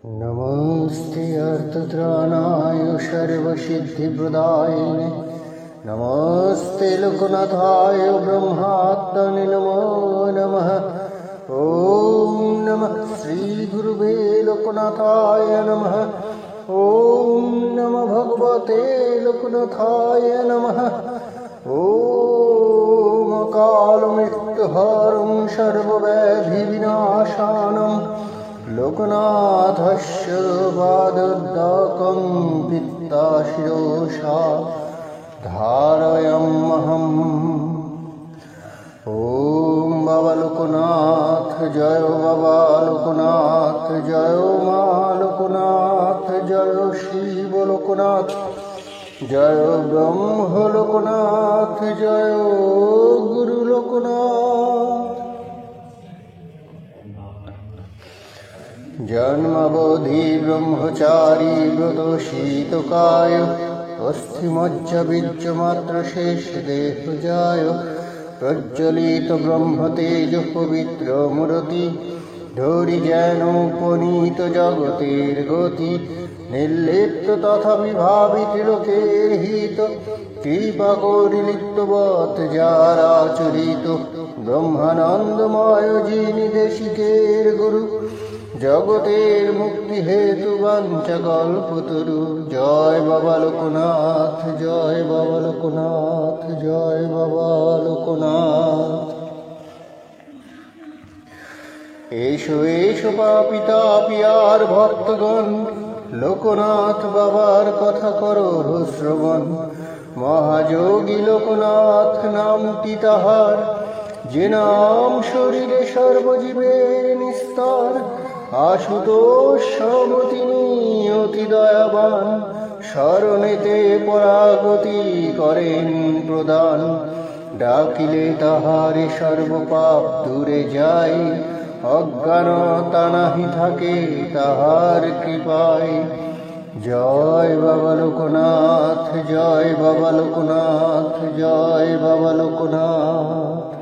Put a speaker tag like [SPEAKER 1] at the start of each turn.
[SPEAKER 1] नमस्ते अर्थत्राणाय सर्वसिद्धिप्रदायिने नमस्ते लोकनाथाय ब्रह्मात्मने नमो नमः। ॐ नमः श्रीगुरुवे लोकनाथाय नमः। ॐ नमः भगवते लोकनाथाय नमः। ॐ अकालमृत्युहरं सर्वव्याधिविनाशानं लोकनाथस्य पादोदकं पित्ताशिरोषा धारयाम्यहम्। ॐ बाबा लोकनाथ जय बाबा लोकनाथ जय मा लोकनाथ जय शिव लोकनाथ जय ब्रह्म लोकनाथ जय गुरु लोकनाथ। जन्मावधि ब्रह्मचारी व्रत शीतकाय अस्थिमज्जबीजमात्र शेष देहजाय प्रज्वलित ब्रह्म तेज पवित्र मूर्ति धरि जेन उपनीत जगतेर गति निर्लिप्त तथा विभावित लोकेर हित कृपा करि लिप्तवत् যারা আচরিত ব্রহ্মানন্দময় যিনি দেশিকের গুরু জগতের মুক্তি হেতু বাঞ্ছা কল্পতরু। জয় বাবা লোকনাথ জয় বাবা লোকনাথ জয় বাবা লোকনাথ। এসো এসো পাপী তাপী আর ভক্তগণ লোকনাথ বাবার কথা করো শ্রবণ। মহাযোগী লোকনাথ নামটি তাহার যে নাম শরীরে সর্বজীবের নিস্তার। আশুতোষ সম তিনি অতি দয়াবান শরণেতে পরাগতি করেন প্রদান। ডাকিলে তাহারে সর্বপাপ দূরে যায় অজ্ঞানতা নাহি থাকে তাহার কৃপায়। জয় বাবা লোকনাথ জয় বাবা লোকনাথ জয় বাবা লোকনাথ।